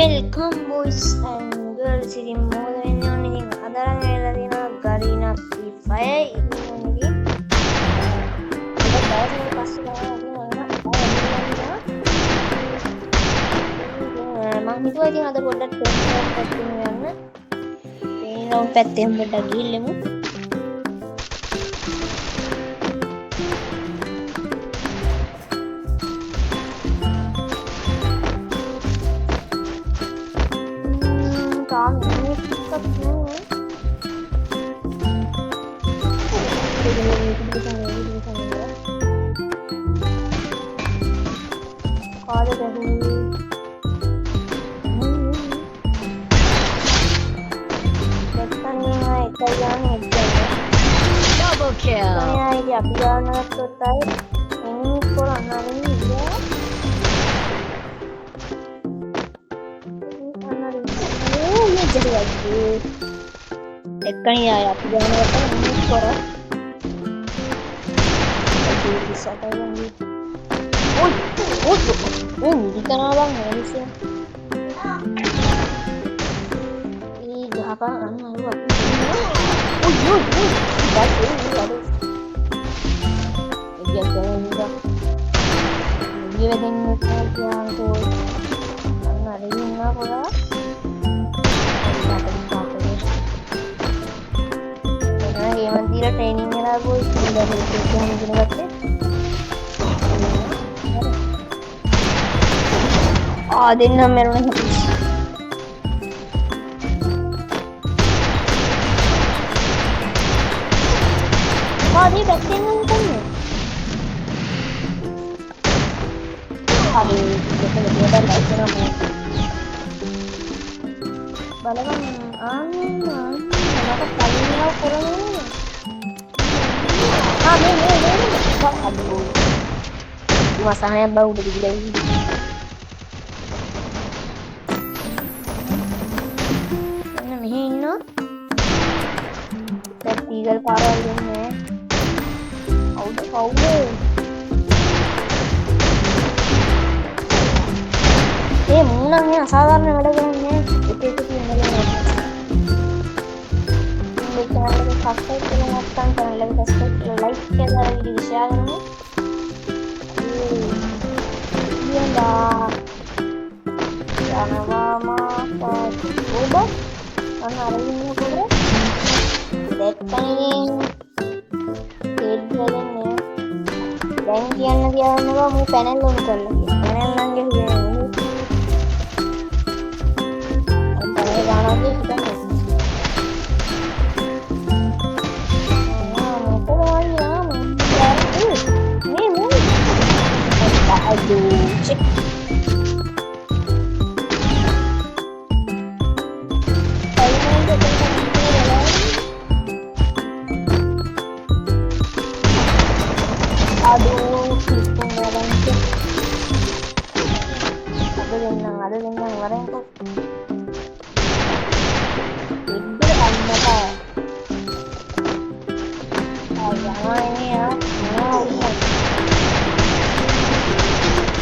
Welcome boys and girls. ඉතින් මොකද වෙන්නේ ඕනේ ඉතින් අදරන් වෙලා තියෙනවා ගරීනා Free Fire ඉතින් ඉතින් ඒක බාහිර පස්සේ මම හිතුවා ඉතින් අද පොඩ්ඩක් ටෙස්ට් එකක් කරන්න යන්න. මේ රවුන්ඩ් පැත්තෙන් පොඩ්ඩක් ගිහිල්ලමු. Double kill. අපි ගන්නවත් උත්තයි එන්නේ කොරන්න අරින්න ඉතින් එක්කණි ආය අපි ගන්නවට එන්නේ කොර ඒක සතයන්දි ඔය නිදිකනවා බං හරිසිය ඊ ගහපා ගන්න අරුවා ट्रेनिंग दिन मेरे आधी batting masalahnya bau udah gila ini no tiga parah ini munangnya sadarnya ada gini itu channel को सब्सक्राइब करें आपका चैनल को सब्सक्राइब लाइक के द्वारा वीडियो शेयर करें ये ला जानवा का ओबो हमारे ये बोले देखते हैं एक जगह में बैंक किया ना दिया ना वो पैनल लोन कर लगे पैनल लंगे हुए हैं अब पैनल गाना भी कितना aduh cek aduh ada yang kemarin kok itu apa jangan ini ya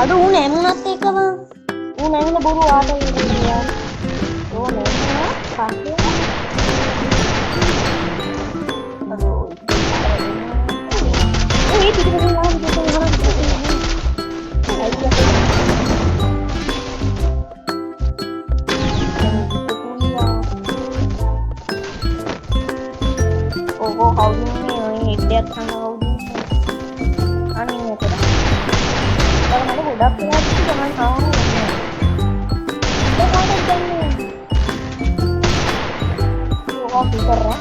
aduh nemat එක බං නැගින බොරු ආඩ ඉන්නවා ඕ නෙමෙයි පස්සේ අදෝ ඒ පිටින් ගිහලා ඉතින් ඕකෝ කවුරුන්නේ ඔය හෙඩ්ඩයක් කරනවා අනිත් එක kalau ada budak ya itu jangan tahu itu kan jamnya oh pintar ya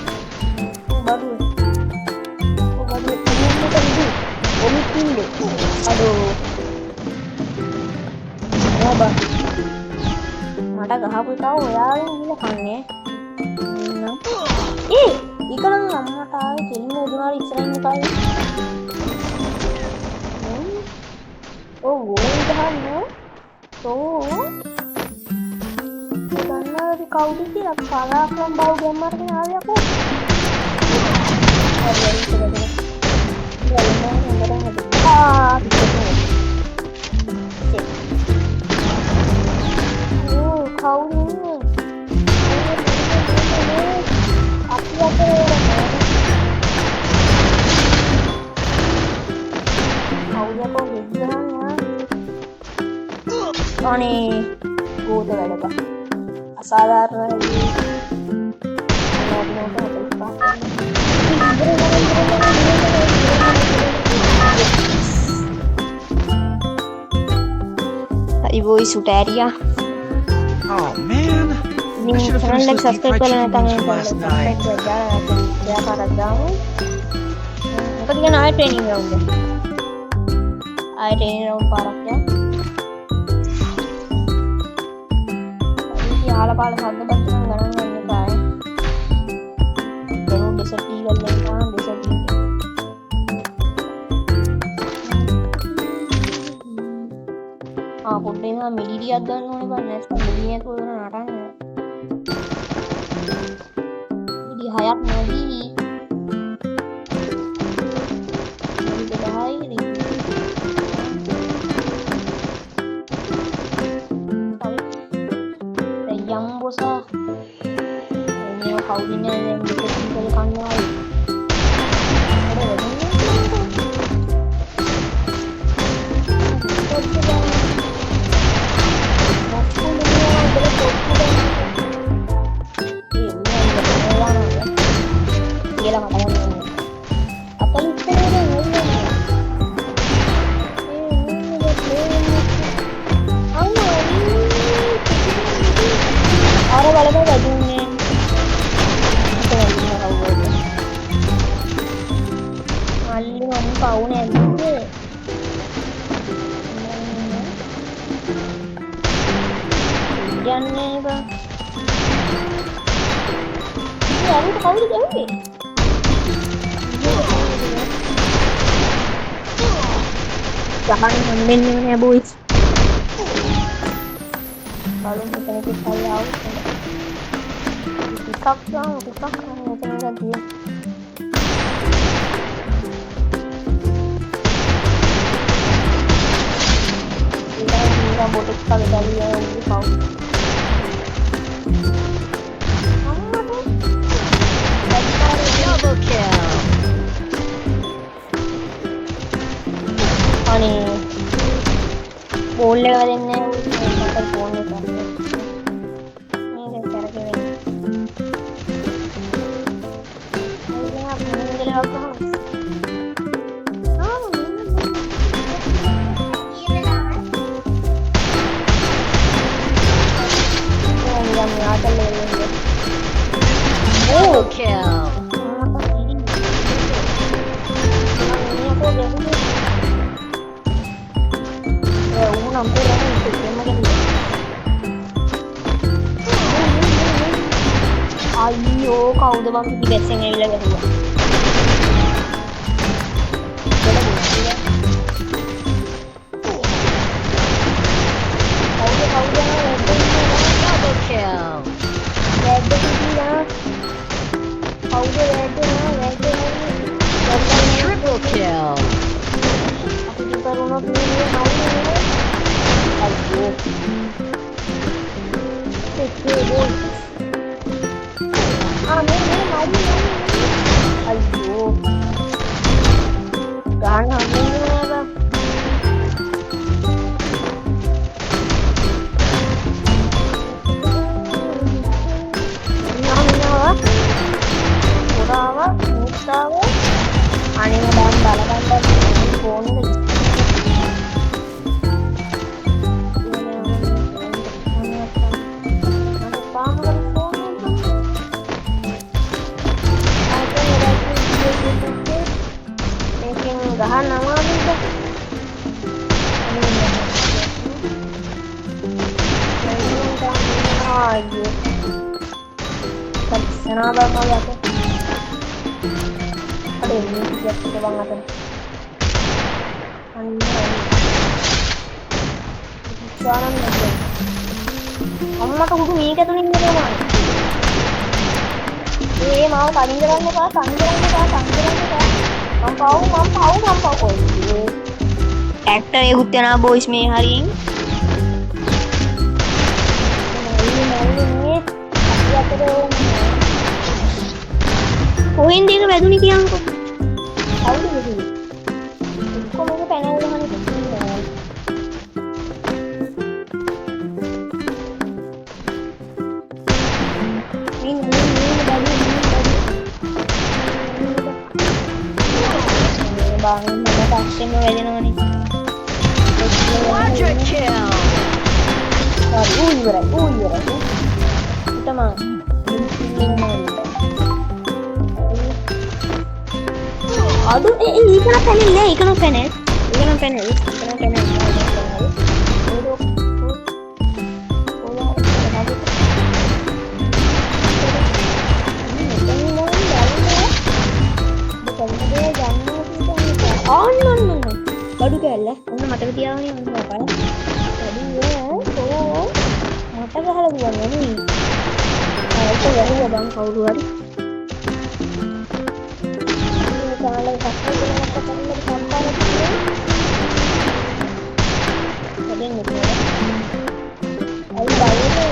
baru ini kan itu ini tinggi aduh apa mata gak tahu ya ini kan ya ikan lama tahu jadi mau jual ikan kayak oh boleh dah no so karena di kau di sini kalau kan bau gambar ni ada aku අනේ ගෝත වැඩක අසාධාරණයි. හරි boys උට ඇරියා. Oh man, I should have finished those deep fried chicken wings from last night. මොකද කියන ආයෙ training ground එක. ආයෙ training ground පාරක් යන්න. ඉතින් ආල පාල හද්ද බත් නම් ගණන් ගන්න එපා. දෙනු ඩෙසර්ට් ඊගල් එකා ඩෙසර්ට් ඊගල්. පොඩ්ඩේ නම් මිලිඩියක් ගන්න ඕනේ බං නැත්නම් මිලි නැතුව වෙන නටන්නේ. මිලි 6ක් නැති. යම්බෝසා මේ කවුදින්නේ දැන් දෙකකින් කන්නවා. Jangan mendengarnya boys. Kalau kita tahu, kita macam dia. Kita boleh sekali dari yang tahu. Double kill. Ani बोलने वाले ने मतलब फोन नहीं कर रहे नहीं कर के नहीं आप मुझे लगा कहाँ हम यहाँ से ले लेंगे. Double kill. අයියෝ කවුද බං පිටි බැස්සෙන් ඇවිල්ලා ගැහුවා. Double kill. Triple kill. Ayo, jangan menyebar. Nyawa, urawa, musawa, aneh dan balapan phone. Gahan nama apa? Ayo, kenapa kau lihat? Ada ini kita banget. Jangan lagi. Amma tuh buku ini tuh ini mana? Mau tadi jalan apa? Mampau. Actor एक उत्ते ना boys में हरी. वो हिंदी का वैधु नहीं किया हमको. Tahu deh gitu. Kok mau pengen dengan itu? බං මම පස්සෙන්ම වැදෙනවනේ. Quadra kill. ඉවරයි. තමා අඩු ඒකන පැනෙන්නේ ඒකන පැනෙල් බඩු කැල්ල ඔන්න මතක තියාගන්න ඕනේ අපා. මට ගහලා දුවන්නේ නේ. ඒක වැහුවා බං කවුරු හරි. මේ කාලේ සක්සස් වෙනකොට තමයි සම්පාදක කියන්නේ. හදන්නේ කොහොමද? අයි බයිනේ.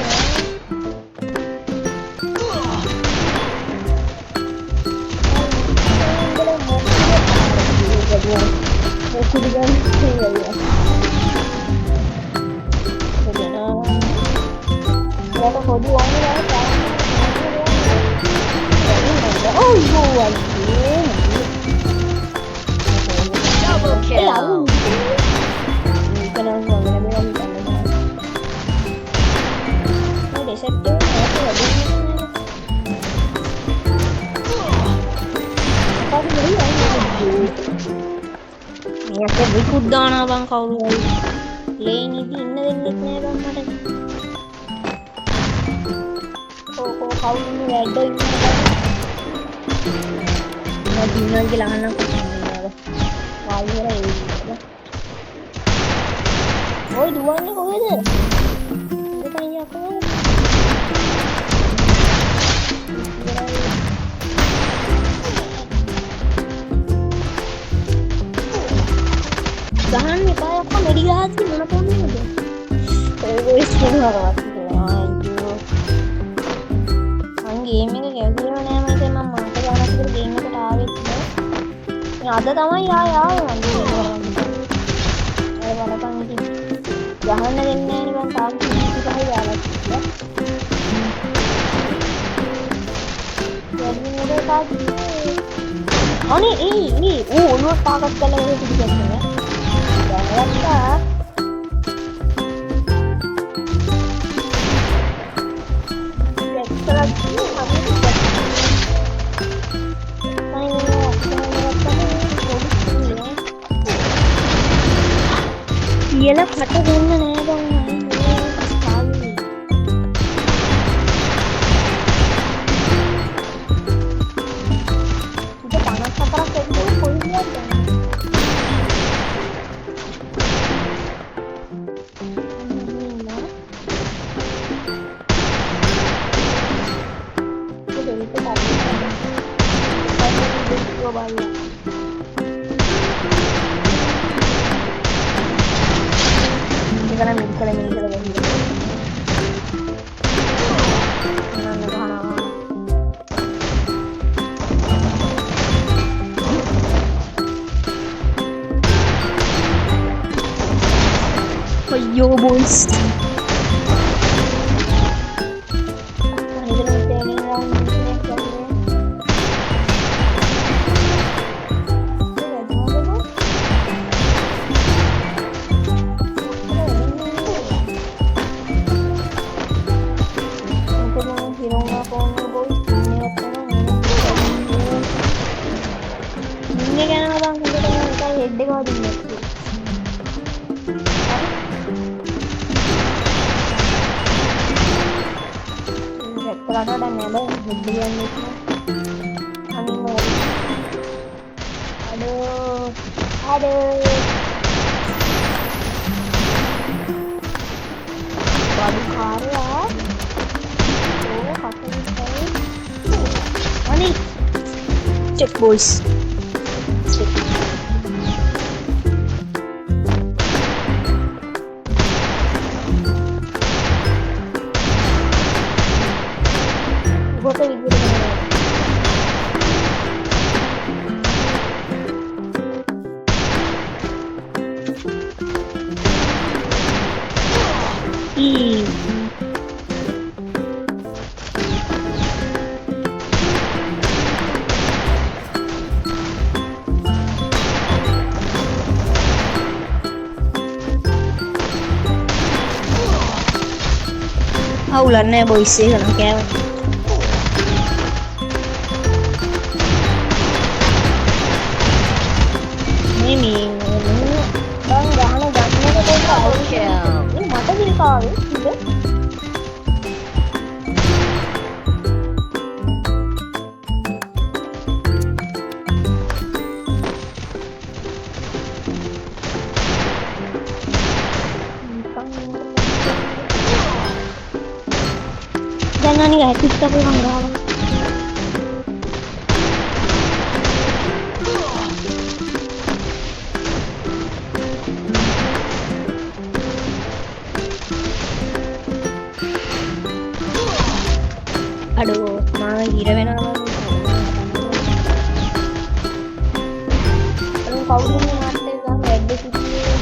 Double kill. විකුත් දානවා බං කවුරු හරි. ලේන් ඉදි ඉන්න දෙන්නෙත් නෑ බං මට. කවුරු වැඩ ඉන්නවා. මම දිනන කියලා අහන්න කොහොමද? වායුවර එන්නේ. ඔය දුවන්නේ කොහෙද? දෙකෙන් යකෝ. ගහන්න එපා යක්කා මෙඩි ගහද්දි මොන පොන්නේද? ඒ වොයිස් කියනවාවත් අයියෝ. මං ගේම් එක ගැව්වේ නෑ මම ඉතින් මම මාට ගානක් විතර ගේම් එකට ආවෙත් නෑ. මේ අද තමයි ආවේ මං ගේම් කරන්නේ. ඒ වලකන් ඉතින් ගහන්න දෙන්නේ නෑනේ මං තාම කීටි පහයි යාලා. යන්නේ කාගේ අනේ ඒ ඔළුව තාගත් කරලා ඒක පිටිපස්සේ Alexa. Iyalah kata guna naya bang. Sekali. Kita panas sekarang itu kuliah kan. Yo boys. Dan ada hadiah nih. Aduh. Baru karya. Oh, pakai ini. Ani. Check boys. Check. හවුලක් නැහැ බොයිස් ඒක නම් කෑවා. මේ බං ගහන ගන්නකොට Double kill. මට කිල් කාවේ ඉතින් දැන් අනික ඇටිස් කරේ මං ගහනවා. අඩෝ මම හිර වෙනවා. අර කවුරුන් මාත් එක ගන්න ඇඩ් එක කිව්වේ.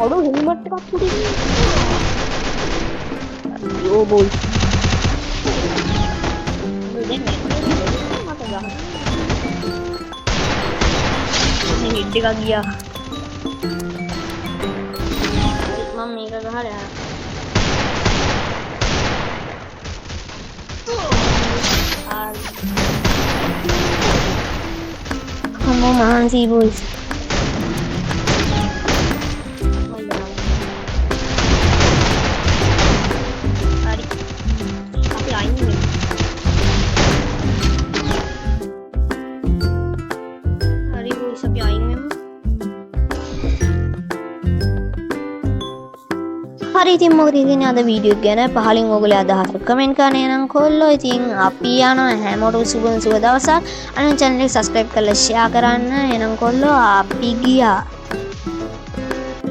Aduh, helmet එකක් පුඩි. යෝ බෝයි. දැන් මට ගන්න. මේ හිට් එකක් ගියා. මම මේක ගහලා. Come on, see boys. හරි ඉතින් මොකද ඉතින් අද වීඩියෝ එක ගැන පහලින් ඔයගොල්ලෝ අදහස් කමෙන්ට් කරන්න එනම් කොල්ලෝ ඉතින් අපි යනවා හැමෝටම සුබ දවසක් අනිත් channel එක subscribe කරලා share කරන්න එනම් කොල්ලෝ අපි ගියා